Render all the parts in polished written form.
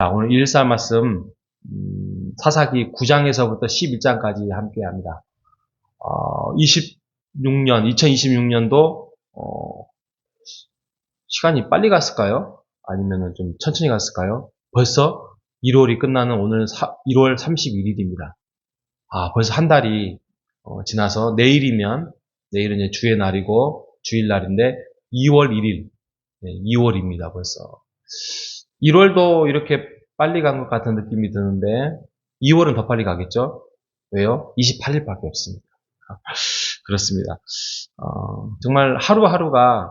자, 오늘 114 말씀, 사사기 9장에서부터 11장까지 함께 합니다. 2026년도, 시간이 빨리 갔을까요? 아니면 좀 천천히 갔을까요? 벌써 1월이 끝나는 오늘 1월 31일입니다. 벌써 한 달이 지나서 내일은 이제 주의 날이고, 주일날인데, 2월 1일, 2월입니다, 벌써. 1월도 이렇게 빨리 간 것 같은 느낌이 드는데 2월은 더 빨리 가겠죠? 왜요? 28일밖에 없습니다. 그렇습니다. 정말 하루하루가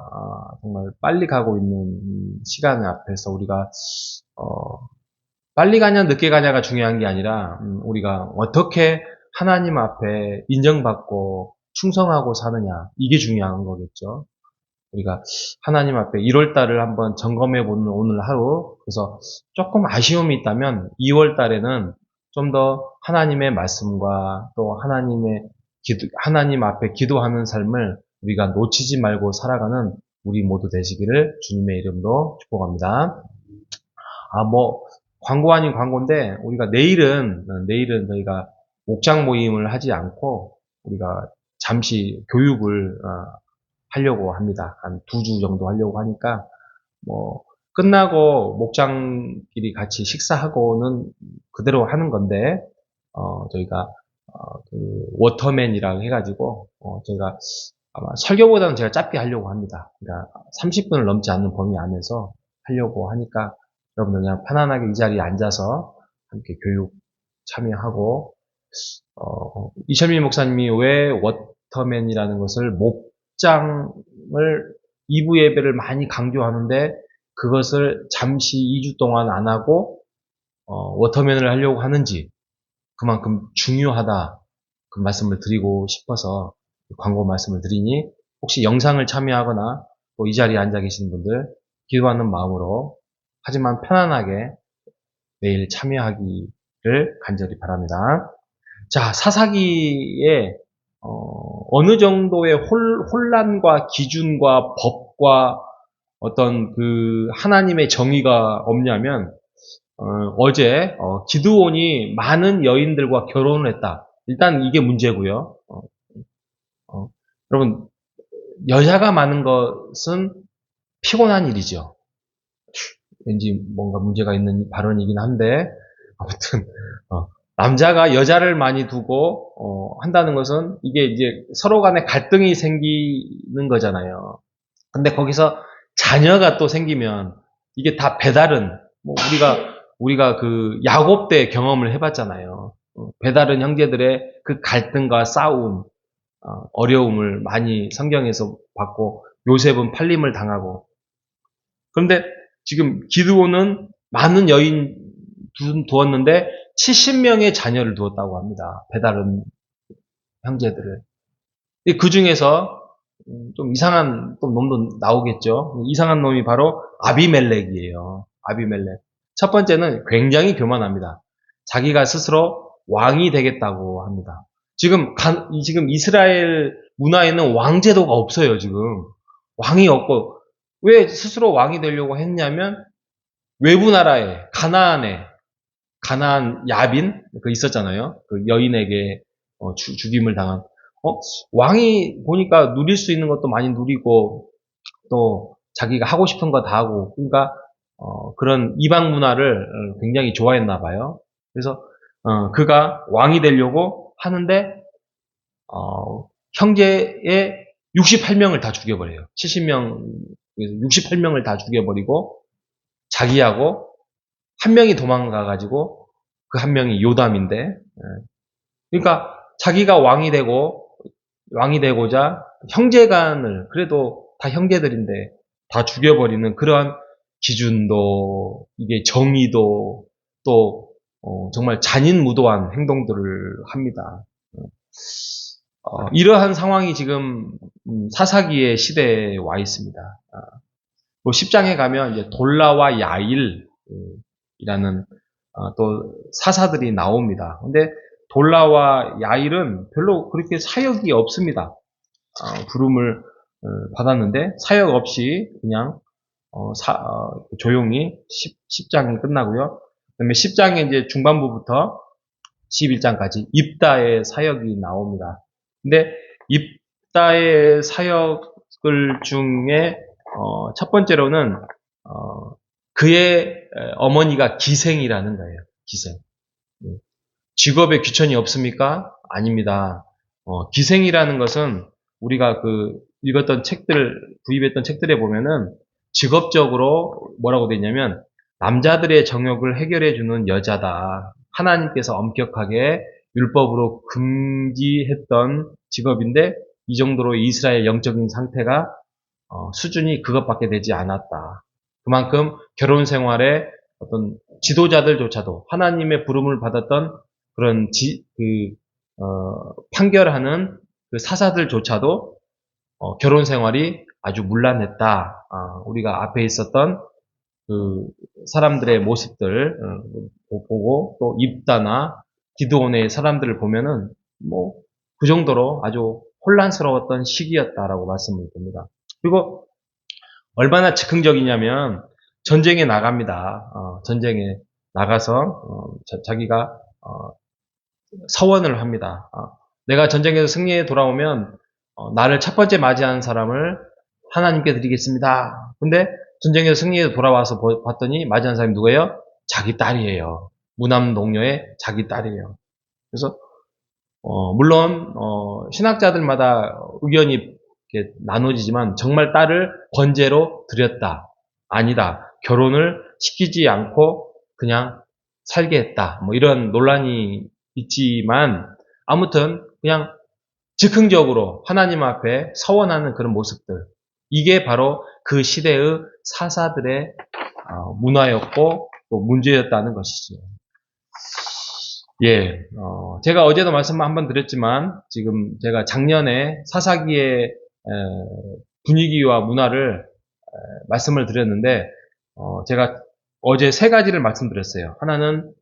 정말 빨리 가고 있는 시간 앞에서 우리가 빨리 가냐 늦게 가냐가 중요한 게 아니라 우리가 어떻게 하나님 앞에 인정받고 충성하고 사느냐, 이게 중요한 거겠죠. 우리가 하나님 앞에 1월달을 한번 점검해보는 오늘 하루, 그래서 조금 아쉬움이 있다면 2월달에는 좀 더 하나님의 말씀과 또 하나님 앞에 기도하는 삶을 우리가 놓치지 말고 살아가는 우리 모두 되시기를 주님의 이름으로 축복합니다. 광고 아닌 광고인데, 우리가 내일은 저희가 목장 모임을 하지 않고, 우리가 잠시 교육을, 하려고 합니다. 한 2주 정도 하려고 하니까, 끝나고 목장끼리 같이 식사하고는 그대로 하는 건데, 저희가, 워터맨이라고 해가지고, 저희가 아마 설교보다는 제가 짧게 하려고 합니다. 그러니까 30분을 넘지 않는 범위 안에서 하려고 하니까, 여러분들 그냥 편안하게 이 자리에 앉아서 함께 교육 참여하고, 이철민 목사님이 왜 워터맨이라는 것을 목장을 2부 예배를 많이 강조하는데 그것을 잠시 2주 동안 안 하고 워터맨을 하려고 하는지, 그만큼 중요하다, 그 말씀을 드리고 싶어서 광고 말씀을 드리니, 혹시 영상을 참여하거나 또 이 자리에 앉아 계신 분들 기도하는 마음으로, 하지만 편안하게 내일 참여하기를 간절히 바랍니다. 자, 사사기에 어느 정도의 혼란과 기준과 법과 어떤 그 하나님의 정의가 없냐면, 어제 기드온이 많은 여인들과 결혼을 했다. 일단 이게 문제고요. 여러분, 여자가 많은 것은 피곤한 일이죠. 왠지 뭔가 문제가 있는 발언이긴 한데, 아무튼 남자가 여자를 많이 두고 한다는 것은 이게 이제 서로 간에 갈등이 생기는 거잖아요. 근데 거기서 자녀가 또 생기면 이게 다 배다른, 우리가 그 야곱 때 경험을 해봤잖아요. 배다른 형제들의 그 갈등과 싸움, 어려움을 많이 성경에서 봤고, 요셉은 팔림을 당하고. 그런데 지금 기드온은 많은 여인 두었는데 70명의 자녀를 두었다고 합니다. 배다른 형제들을. 그 중에서 좀 이상한 또 놈도 나오겠죠. 이상한 놈이 바로 아비멜렉이에요. 아비멜렉. 첫 번째는 굉장히 교만합니다. 자기가 스스로 왕이 되겠다고 합니다. 지금 이스라엘 문화에는 왕제도가 없어요, 지금. 왕이 없고. 왜 스스로 왕이 되려고 했냐면, 외부 나라에, 가나안 야빈 그 있었잖아요. 그 여인에게 죽임을 당한. 왕이 보니까 누릴 수 있는 것도 많이 누리고 또 자기가 하고 싶은 거 다 하고, 그러니까 그런 이방 문화를 굉장히 좋아했나 봐요. 그래서 그가 왕이 되려고 하는데 형제의 68명을 다 죽여버려요. 70명, 68명을 다 죽여버리고 자기하고 한 명이 도망가가지고, 그 한 명이 요담인데, 그러니까 자기가 왕이 되고자 형제간을, 그래도 다 형제들인데 다 죽여버리는 그러한 기준도, 이게 정의도, 또 정말 잔인무도한 행동들을 합니다. 이러한 상황이 지금 사사기의 시대에 와 있습니다. 10장에 가면 이제 돌라와 야일이라는 또 사사들이 나옵니다. 근데 돌라와 야일은 별로 그렇게 사역이 없습니다. 부름을 받았는데 사역 없이 그냥 조용히 10장이 끝나고요. 그다음에 10장의 이제 중반부부터 11장까지 입다의 사역이 나옵니다. 근데 입다의 사역을 중에 첫 번째로는 그의 어머니가 기생이라는 거예요. 기생. 직업에 귀천이 없습니까? 아닙니다. 기생이라는 것은 우리가 읽었던 책들, 구입했던 책들에 보면은 직업적으로 뭐라고 되어 있냐면 남자들의 정욕을 해결해주는 여자다. 하나님께서 엄격하게 율법으로 금지했던 직업인데 이 정도로 이스라엘 영적인 상태가 수준이 그것밖에 되지 않았다. 그만큼 결혼 생활에 어떤 지도자들조차도 하나님의 부름을 받았던 그런 판결하는 그 사사들조차도 결혼 생활이 아주 문란했다. 우리가 앞에 있었던 그 사람들의 모습들 보고 또 입다나 기드온의 사람들을 보면은 뭐 그 정도로 아주 혼란스러웠던 시기였다라고 말씀을 드립니다. 그리고 얼마나 즉흥적이냐면 전쟁에 나갑니다. 전쟁에 나가서 자기가 서원을 합니다. 내가 전쟁에서 승리해 돌아오면 나를 첫 번째 맞이하는 사람을 하나님께 드리겠습니다. 근데 전쟁에서 승리해 돌아와서 봤더니 맞이하는 사람이 누구예요? 자기 딸이에요. 무남 동료의 자기 딸이에요. 그래서 물론 신학자들마다 의견이 이렇게 나눠지지만 정말 딸을 번제로 드렸다. 아니다. 결혼을 시키지 않고 그냥 살게 했다. 뭐 이런 논란이 있지만 아무튼 그냥 즉흥적으로 하나님 앞에 서원하는 그런 모습들. 이게 바로 그 시대의 사사들의 문화였고 또 문제였다는 것이죠. 예, 제가 어제도 말씀 한번 드렸지만 지금 제가 작년에 사사기의 분위기와 문화를 말씀을 드렸는데 제가 어제 세 가지를 말씀드렸어요. 하나는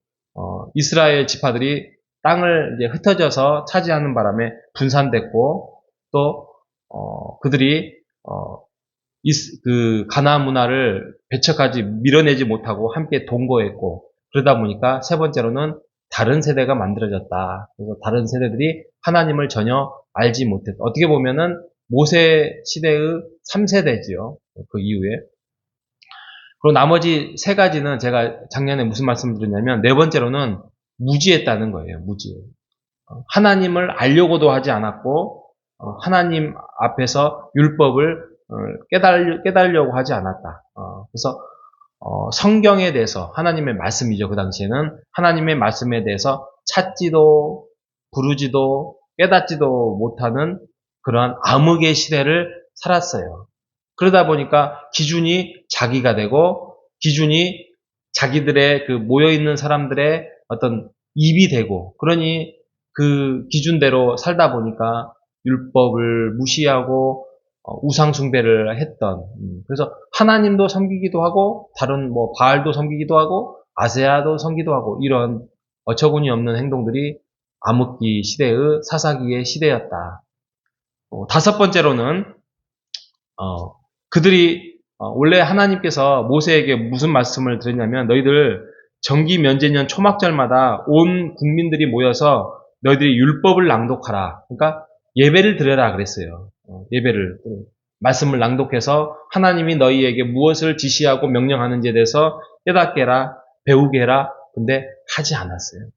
이스라엘 지파들이 땅을 이제 흩어져서 차지하는 바람에 분산됐고 또 그들이 그 가나안 문화를 배척하지 밀어내지 못하고 함께 동거했고 그러다 보니까 세 번째로는 다른 세대가 만들어졌다. 그래서 다른 세대들이 하나님을 전혀 알지 못했다. 어떻게 보면은 모세 시대의 3세대지요. 그 이후에. 그리고 나머지 세 가지는 제가 작년에 무슨 말씀을 드렸냐면 네 번째로는 무지했다는 거예요. 무지. 하나님을 알려고도 하지 않았고 하나님 앞에서 율법을 깨달으려고 하지 않았다. 그래서 성경에 대해서 하나님의 말씀이죠. 그 당시에는 하나님의 말씀에 대해서 찾지도 부르지도 깨닫지도 못하는 그러한 암흑의 시대를 살았어요. 그러다 보니까 기준이 자기가 되고 기준이 자기들의 그 모여있는 사람들의 어떤 입이 되고 그러니 그 기준대로 살다 보니까 율법을 무시하고 우상 숭배를 했던 그래서 하나님도 섬기기도 하고 다른 뭐 바알도 섬기기도 하고 아세아도 섬기기도 하고 이런 어처구니 없는 행동들이 암흑기 시대의 사사기의 시대였다. 다섯 번째로는 그들이 원래 하나님께서 모세에게 무슨 말씀을 드렸냐면 너희들 정기 면제년 초막절마다 온 국민들이 모여서 너희들이 율법을 낭독하라. 그러니까 예배를 드려라 그랬어요. 예배를 말씀을 낭독해서 하나님이 너희에게 무엇을 지시하고 명령하는지에 대해서 깨닫게 해라, 배우게 해라. 근데 하지 않았어요.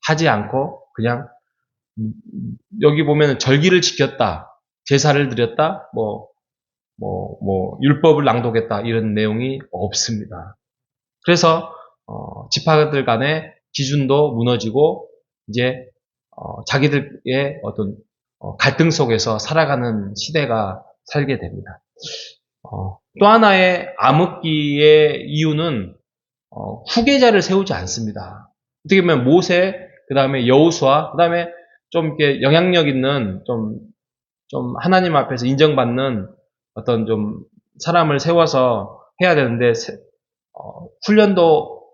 하지 않고 그냥 여기 보면 절기를 지켰다, 제사를 드렸다, 율법을 낭독했다 이런 내용이 없습니다. 그래서 지파들 간의 기준도 무너지고 이제 자기들의 어떤 갈등 속에서 살아가는 시대가 살게 됩니다. 또 하나의 암흑기의 이유는 후계자를 세우지 않습니다. 어떻게 보면 모세, 그 다음에 여호수아, 그 다음에 좀 이렇게 영향력 있는 좀 하나님 앞에서 인정받는 어떤 좀 사람을 세워서 해야 되는데 훈련도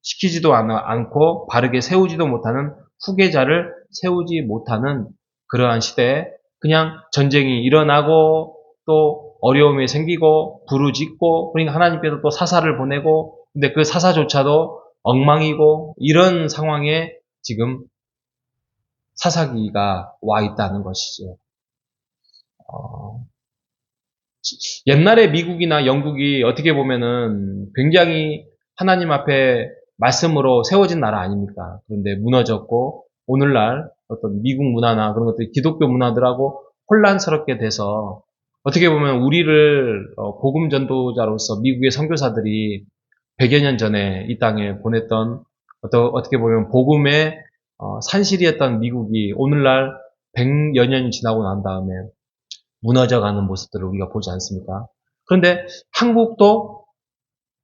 시키지도 않고 바르게 세우지도 못하는 후계자를 세우지 못하는 그러한 시대에 그냥 전쟁이 일어나고 또 어려움이 생기고 부르짖고 그러니까 하나님께서 또 사사를 보내고 근데 그 사사조차도 엉망이고 이런 상황에 지금 사사기가 와 있다는 것이죠. 옛날에 미국이나 영국이 어떻게 보면은 굉장히 하나님 앞에 말씀으로 세워진 나라 아닙니까? 그런데 무너졌고 오늘날 어떤 미국 문화나 그런 것들이 기독교 문화들하고 혼란스럽게 돼서 어떻게 보면 우리를 복음 전도자로서 미국의 선교사들이 100여 년 전에 이 땅에 보냈던 어떻게 보면 복음의 산실이었던 미국이 오늘날 100여 년이 지나고 난 다음에 무너져가는 모습들을 우리가 보지 않습니까? 그런데 한국도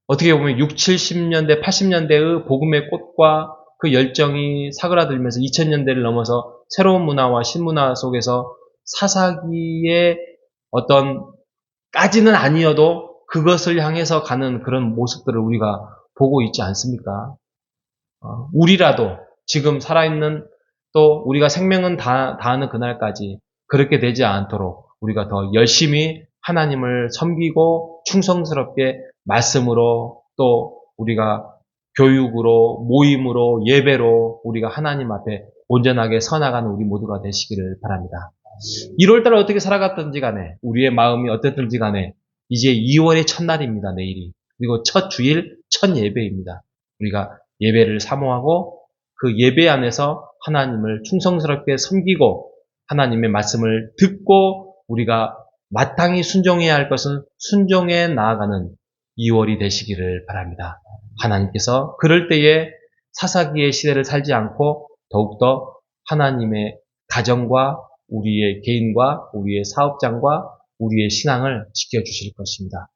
어떻게 보면 6, 70년대, 80년대의 복음의 꽃과 그 열정이 사그라들면서 2000년대를 넘어서 새로운 문화와 신문화 속에서 사사기의 어떤 까지는 아니어도 그것을 향해서 가는 그런 모습들을 우리가 보고 있지 않습니까? 우리라도 지금 살아있는 또 우리가 생명은 다하는 그날까지 그렇게 되지 않도록 우리가 더 열심히 하나님을 섬기고 충성스럽게 말씀으로 또 우리가 교육으로 모임으로 예배로 우리가 하나님 앞에 온전하게 서나가는 우리 모두가 되시기를 바랍니다. 1월달 어떻게 살아갔든지 간에 우리의 마음이 어땠든지 간에 이제 2월의 첫날입니다. 내일이. 그리고 첫 주일 첫 예배입니다. 우리가 예배를 사모하고 그 예배 안에서 하나님을 충성스럽게 섬기고 하나님의 말씀을 듣고 우리가 마땅히 순종해야 할 것은 순종해 나아가는 2월이 되시기를 바랍니다. 하나님께서 그럴 때에 사사기의 시대를 살지 않고 더욱더 하나님의 가정과 우리의 개인과 우리의 사업장과 우리의 신앙을 지켜주실 것입니다.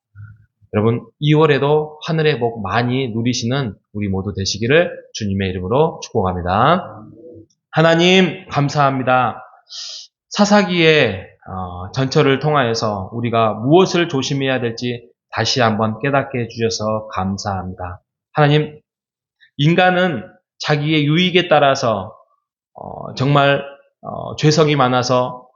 여러분 2월에도 하늘의 복 많이 누리시는 우리 모두 되시기를 주님의 이름으로 축복합니다. 하나님 감사합니다. 사사기의 전철을 통하여서 우리가 무엇을 조심해야 될지 다시 한번 깨닫게 해주셔서 감사합니다. 하나님, 인간은 자기의 유익에 따라서 정말 죄성이 많아서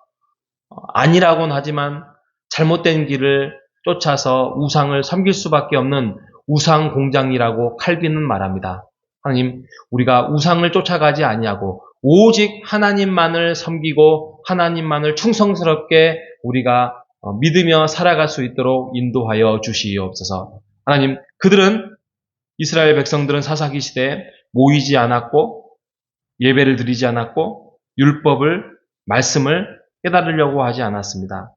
아니라고는 하지만 잘못된 길을 쫓아서 우상을 섬길 수밖에 없는 우상 공장이라고 칼빈은 말합니다. 하나님, 우리가 우상을 쫓아가지 아니하고 오직 하나님만을 섬기고 하나님만을 충성스럽게 우리가 믿으며 살아갈 수 있도록 인도하여 주시옵소서. 하나님, 그들은 이스라엘 백성들은 사사기 시대에 모이지 않았고 예배를 드리지 않았고 율법을 말씀을 깨달으려고 하지 않았습니다.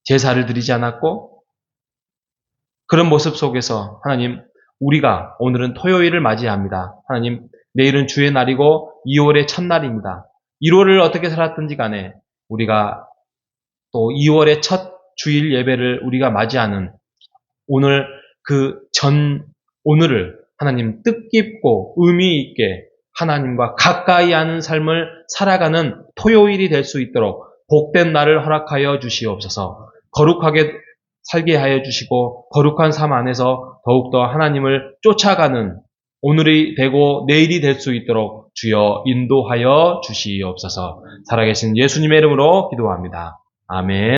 제사를 드리지 않았고 그런 모습 속에서 하나님 우리가 오늘은 토요일을 맞이합니다. 하나님 내일은 주의 날이고 2월의 첫날입니다. 1월을 어떻게 살았든지 간에 우리가 또 2월의 첫 주일 예배를 우리가 맞이하는 오늘 오늘을 하나님 뜻깊고 의미 있게 하나님과 가까이 하는 삶을 살아가는 토요일이 될 수 있도록 복된 날을 허락하여 주시옵소서. 거룩하게 살게 하여 주시고 거룩한 삶 안에서 더욱더 하나님을 쫓아가는 오늘이 되고 내일이 될 수 있도록 주여 인도하여 주시옵소서. 살아계신 예수님의 이름으로 기도합니다. 아멘.